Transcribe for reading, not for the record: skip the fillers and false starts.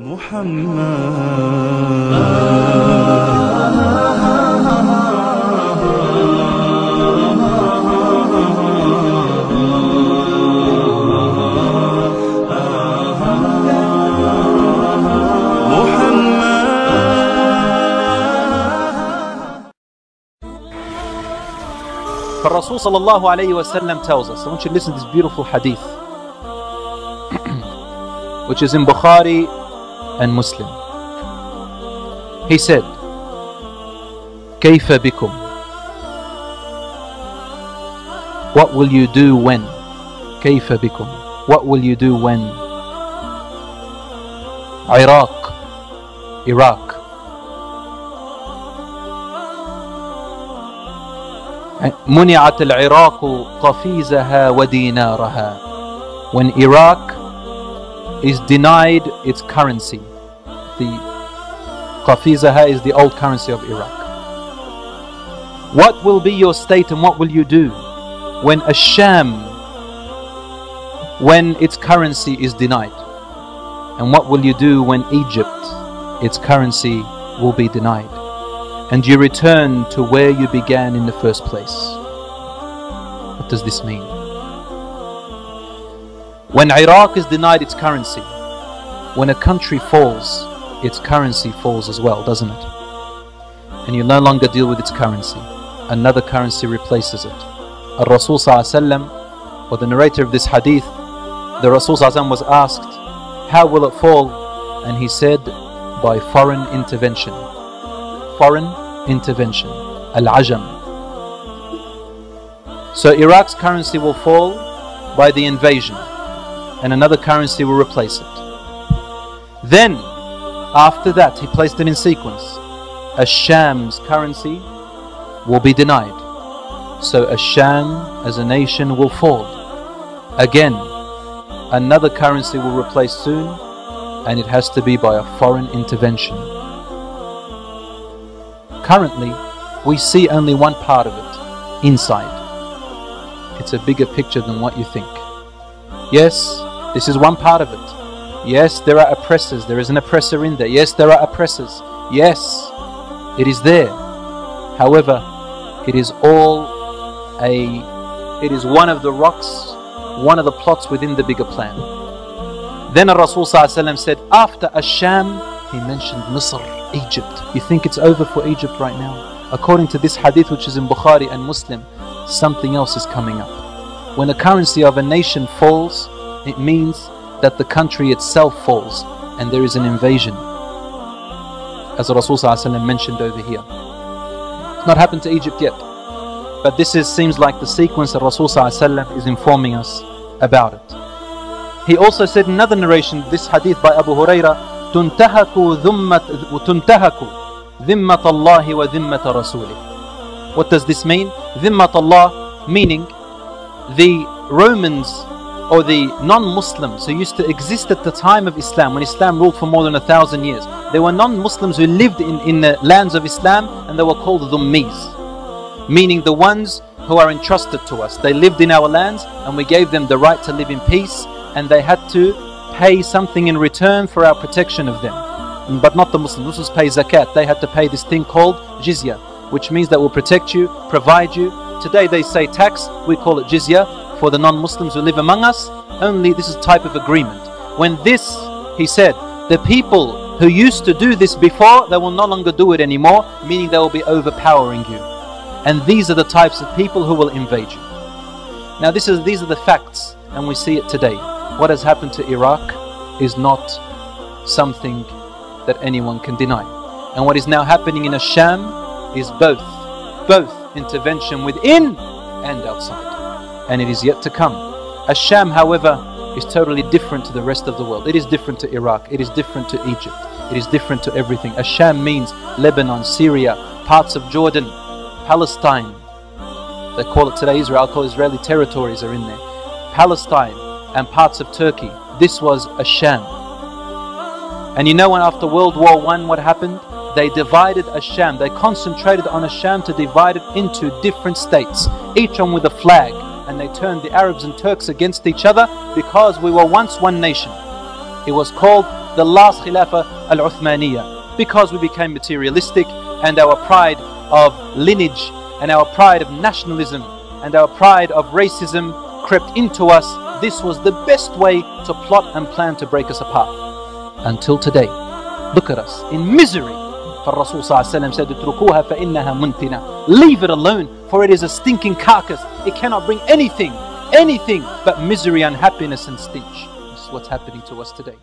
Rasul sallallahu alayhi wa sallam tells us, I want you to listen to this beautiful hadith which is in Bukhari and Muslim. He said, كيف بكم? What will you do when? كيف بكم? What will you do when? Iraq, منعت العراق قفيزها ودينارها. When Iraq is denied its currency, the قفيزها is the old currency of Iraq. What will be your state and what will you do when Asham, when its currency is denied? And what will you do when Egypt, its currency will be denied? And you return to where you began in the first place. What does this mean? When Iraq is denied its currency, when a country falls, its currency falls as well, doesn't it? And you no longer deal with its currency. Another currency replaces it. Rasul ﷺ, or the narrator of this hadith, the Rasul ﷺ was asked, how will it fall? And he said, by foreign intervention. Foreign intervention, al-ajam. So Iraq's currency will fall by the invasion, and another currency will replace it. Then, after that, he placed it in sequence. Asham's currency will be denied, so Asham as a nation will fall. Again, another currency will replace soon, and it has to be by a foreign intervention. Currently, we see only one part of it, inside. It's a bigger picture than what you think. Yes, this is one part of it. Yes, there are oppressors. There is an oppressor in there. Yes, there are oppressors. Yes, it is there. However, it is one of the rocks, one of the plots within the bigger plan. Then Rasul ﷺ said, after Asham, he mentioned Misr, Egypt. You think it's over for Egypt right now? According to this hadith which is in Bukhari and Muslim, something else is coming up. When a currency of a nation falls, it means that the country itself falls and there is an invasion. As Rasul ﷺ mentioned over here. It's not happened to Egypt yet. But this seems like the sequence that Rasul ﷺ is informing us about it. He also said in another narration, this hadith by Abu Hurairah, تُنْتَهَكُ ذِمَّةَ اللَّهِ وَذِمَّةَ رَسُولِهِ. What does this mean? ذِمَّةَ Allah, meaning the Romans or the non-Muslims who used to exist at the time of Islam, when Islam ruled for more than 1,000 years. There were non-Muslims who lived in the lands of Islam, and they were called Dhummis, meaning the ones who are entrusted to us. They lived in our lands and we gave them the right to live in peace, and they had to pay something in return for our protection of them. But not the Muslims. Muslims pay zakat. They had to pay this thing called jizya, which means that we'll protect you, provide you. Today they say tax, we call it jizya for the non-Muslims who live among us. Only this is a type of agreement. When this, he said, the people who used to do this before, they will no longer do it anymore, meaning they will be overpowering you. And these are the types of people who will invade you. Now these are the facts, and we see it today. What has happened to Iraq is not something that anyone can deny. And what is now happening in Asham is both intervention within and outside. And it is yet to come. Asham, however, is totally different to the rest of the world. It is different to Iraq. It is different to Egypt. It is different to everything. Asham means Lebanon, Syria, parts of Jordan, Palestine. They call it today Israel. I'll call Israeli territories are in there. Palestine and parts of Turkey. This was Asham. And you know when after World War I what happened? They divided Asham. They concentrated on Asham to divide it into different states, each one with a flag. And they turned the Arabs and Turks against each other because we were once one nation. It was called the last Khilafah al-Uthmaniyya, because we became materialistic and our pride of lineage and our pride of nationalism and our pride of racism crept into us. This was the best way to plot and plan to break us apart. Until today, look at us in misery. For Rasul said, "Utrukuha fa innaha muntina." Leave it alone, for it is a stinking carcass. It cannot bring anything but misery, unhappiness and stench. This is what's happening to us today.